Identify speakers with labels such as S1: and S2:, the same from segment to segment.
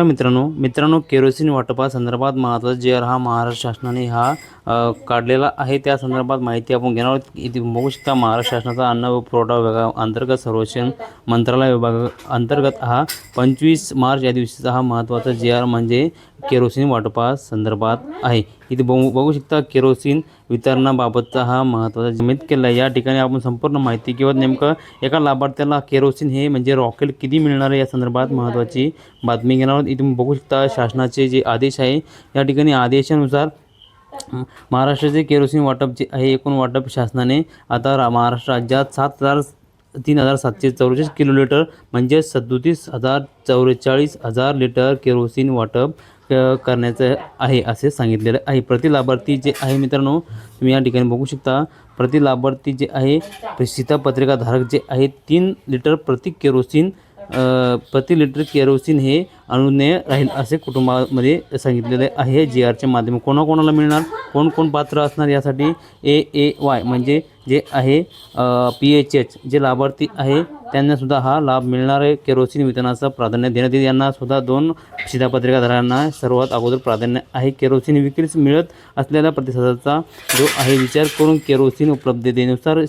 S1: मित्रांनो केरोसिन वाटपासंदर्भात महत्त्वाचा जी आर हा महाराष्ट्र शासनाने काढलेला आहे। त्या संदर्भात माहिती आपण घेणार आहोत। इथे बघू शकता महाराष्ट्र शासनाचा अन्न व पुरवठा विभागाअंतर्गत संरक्षण मंत्रालय विभाग अंतर्गत हा 25 मार्च या दिवशीचा हा महत्त्वाचा जी आर म्हणजे केरोसिन वाटपासंदर्भात आहे। इथे बघू शकता केरोसिन वितरणाबाबतचा हा महत्त्वाचा जमीत केला आहे। या ठिकाणी आपण संपूर्ण माहिती किंवा नेमकं एका लाभार्थ्याला केरोसिन हे म्हणजे रॉकेल किती मिळणार आहे या संदर्भात महत्त्वाची बातमी घेणार आहोत। इथे बघू शकता शासनाचे जे आदेश आहे या ठिकाणी आदेशानुसार महाराष्ट्राचे केरोसिन वाटप जे आहे एकूण वाटप शासनाने आता महाराष्ट्र राज्यात 3,744 किलोलिटर म्हणजे 37,44,000 लिटर केरोसिन वाटप करण्याचं आहे असे सांगितलेलं आहे। प्रति लाभार्थी जे आहे मित्रांनो तुम्ही या ठिकाणी बघू शकता प्रति लाभार्थी जे आहे शिधापत्रिका धारक जे आहे 3 लिटर प्रति लिटर केरोसिन हे अनुज्ञेय राहील असे कुटुंबामध्ये सांगितलेले आहे। जी आरच्या माध्यमातून कोणाकोणाला मिळणार, कोण पात्र असणार यासाठी AAY म्हणजे जे आहे PHH जे लाभार्थी आहे त्यांना सुद्धा हा लाभ मिळणार आहे। केरोसिन वितरणाचा प्राधान्य देण्यात येईल। यांना सुद्धा 2 शिधापत्रिकाधारकांना सर्वात अगोदर प्राधान्य आहे। केरोसिन विक्रीस मिळत असलेल्या प्रतिसादाचा जो आहे विचार करून केरोसिन उपलब्धतेनुसार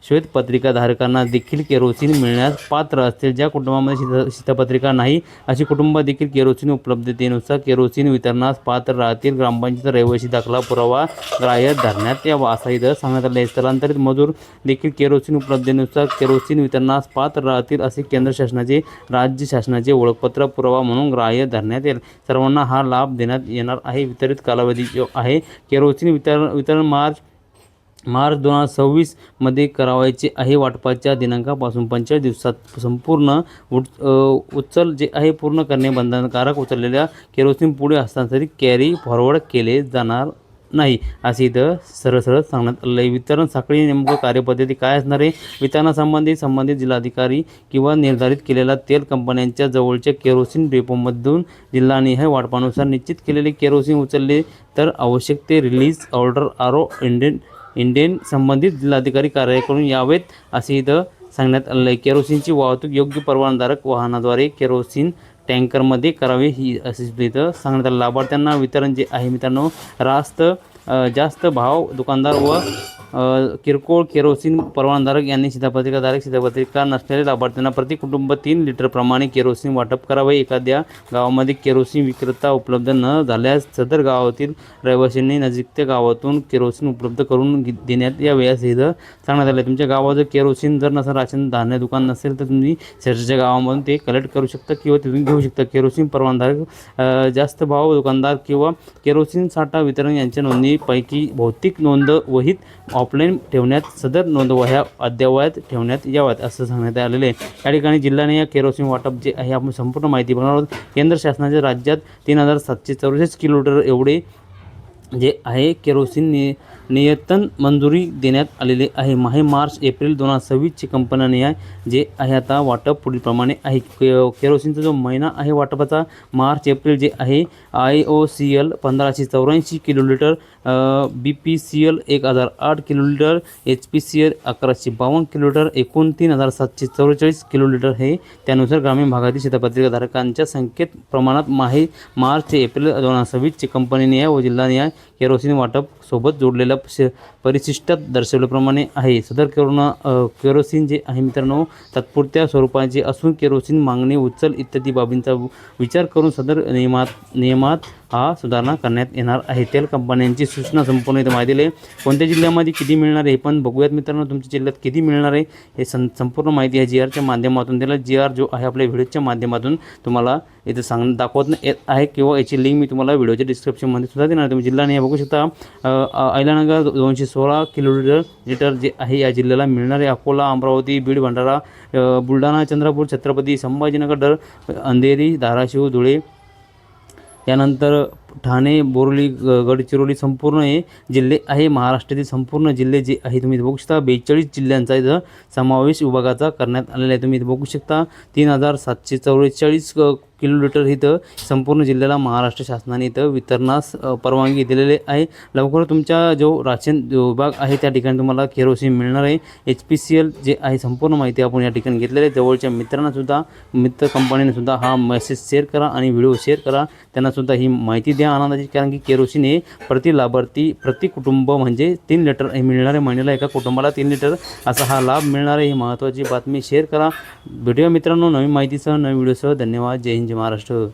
S1: श्वेतपत्रिकाधारकांना देखील केरोसिन मिळण्यास पात्र असतील। ज्या कुटुंबामध्ये शिधापत्रिका नाही अशी कुटुंब देखील केरोसिन उपलब्धतेनुसार केरोसिन वितरणास पात्र राहतील। ग्रामपंचायत रहिवासी दाखला पुरावा ग्राह्य धरण्यात यावा असा इथं सांगण्यात आले आहे। स्थलांतरित मजूर देखील केरोसिन उपलब्धतेनुसार केरोसिन वितरणास पात्र राहतील असे केंद्र शासनाचे राज्य शासनाचे ओळखपत्र पुरावा म्हणून ग्राह्य धरण्यात येईल। सर्वांना हा लाभ देण्यात येणार आहे। वितरित कालावधी जो आहे केरोसिन वितरण मार्च 2026 मध्ये करावायचे आहे। वाटपाच्या दिनांकापासून 45 दिवसात संपूर्ण उचल जे आहे पूर्ण करणे बंधनकारक। उचललेल्या केरोसिन पुढे हस्तांतरित कॅरी फॉरवर्ड केले जाणार नाही असे इथं सरळ सांगण्यात आलं आहे। वितरण साखळी नेमकं कार्यपद्धती काय असणार आहे, वितरणासंबंधित जिल्हाधिकारी किंवा निर्धारित केलेल्या तेल कंपन्यांच्या जवळच्या केरोसिन डेपोमधून जिल्हानिहाय वाटपानुसार निश्चित केलेले केरोसिन उचलले तर आवश्यक ते रिलीज ऑर्डर इंडियन संबंधित जिल्हाधिकारी कार्यालयाकडून यावेत असे इथं सांगण्यात आलं आहे। केरोसिनची वाहतूक योग्य परवानाधारक वाहनाद्वारे केरोसिन टँकरमध्ये करावे ही असे इथं सांगण्यात आलं। लाभार्थ्यांना वितरण जे आहे मित्रांनो जास्त भाव दुकानदार व किरकोळ केरोसिन परवानाधारक यांनी शिधापत्रिका नसलेल्या लाभार्थ्यांना प्रति कुटुंब 3 लिटर प्रमाणे केरोसिन वाटप करावे। एखाद्या गावामध्ये केरोसिन विक्रेता उपलब्ध न झाल्यास सदर गावातील रहिवाशांनी नजीकच्या गावातून केरोसिन उपलब्ध करून देण्यात यावे असे इथं सांगण्यात आले। तुमच्या गावात जर केरोसिन जर नसेल, राशन धान्य दुकान नसेल तर तुम्ही शेजारच्या गावामधून ते कलेक्ट करू शकता किंवा तिथून घेऊ शकता। केरोसिन परवानाधारक जास्त भाव दुकानदार किंवा केरोसिन साठा वितरण यांच्या नोंदणीपैकी भौतिक नोंद वहीत ऑफलाईन ठेवण्यात सदर नोंदवह्या अद्ययावत ठेवण्यात याव्यात असं सांगण्यात आलेले आहे। या ठिकाणी जिल्ह्याने केरोसिन वाटप जे आहे आपण संपूर्ण माहिती बघणार आहोत। केंद्र शासनाच्या राज्यात 3,744 किलोलिटर एवढे जे आहे केरोसिन नियतन मंजुरी देण्यात आलेले आहे। मार्च एप्रिल 2026 कंपन्याने जे आहे आता वाटप पुढील प्रमाणे आहे। केरोसिनचा जो महिना आहे वाटपाचा मार्च एप्रिल जे आहे IOCL 1584 किलोलिटर, BPCL 1008 किलोलिटर, HPCL 1152 किलोलिटर, एकूण 3,744 किलोलिटर हे त्यानुसार ग्रामीण भागातील शिधापत्रिकाधारकांच्या संख्येत प्रमाणात मार्च ते एप्रिल 2026 कंपनीने व जिल्हानिहाय केरोसिन वाटप सोबत जोडलेल्या परिशिष्टात दर्शवल्याप्रमाणे आहे। सदर केरोसिन जे आहे मित्रांनो तात्पुरत्या स्वरूपाचे असून केरोसिन मागणी उचल इत्यादी बाबींचा विचार करून सदर नियमात सुधारणा करण्यात येणार आहे। तेल कंपन्यांची सूचना संपूर्ण इथं माहिती दिली। कोणत्या जिल्ह्यामध्ये किती मिळणार आहे हे पण बघूयात मित्रांनो। तुमच्या जिल्ह्यात किती मिळणार आहे हे संपूर्ण माहिती आहे जी आरच्या माध्यमातून दिला। जी आर जो आहे आपल्या व्हिडिओच्या माध्यमातून तुम्हाला इथं दाखवत येत आहे किंवा याची लिंक मी तुम्हाला व्हिडिओच्या डिस्क्रिप्शनमध्ये सुद्धा देणार। तुम्ही जिल्हा नाही बघू शकता अहिल्यानगर 216 किलोलिटर जे आहे या जिल्ह्याला मिळणार आहे। अकोला, अमरावती, बीड, भंडारा, बुलढाणा, चंद्रपूर, छत्रपती संभाजीनगर, अंधेरी, धाराशिव, धुळे, त्यानंतर ठाणे, बोर्ली, गडचिरोली संपूर्ण हे जिल्हे आहे। महाराष्ट्रातील संपूर्ण जिल्हे जे आहे तुम्ही बघू शकता 42 जिल्ह्यांचा इथं समावेश विभागाचा करण्यात आलेला आहे। तुम्ही बघू शकता 3,744 किलोलिटर इथं संपूर्ण जिल्ह्याला महाराष्ट्र शासनाने इथं वितरणास परवानगी दिलेली आहे. लवकर तुमच्या जो राशन जो विभाग आहे त्या ठिकाणी तुम्हाला केरोसिन मिळणार आहे. HPCL जे आहे संपूर्ण माहिती आपण या ठिकाणी घेतलेली आहे. जवळच्या मित्रांनासुद्धा मित्र कंपनीनेसुद्धा हा मेसेज शेअर करा आणि व्हिडिओ शेअर करा, त्यांनासुद्धा ही माहिती द्या आनंदाची. कारण की केरोसिन हे प्रति लाभार्थी प्रति कुटुंब म्हणजे 3 लिटर हे मिळणार आहे. महिन्याला एका कुटुंबाला 3 लिटर असा हा लाभ मिळणार आहे. ही महत्त्वाची बातमी शेअर करा. भेटूया मित्रांनो नवीन माहितीसह नवीन व्हिडिओसह. धन्यवाद. जय हिंद, जय महाराष्ट्र.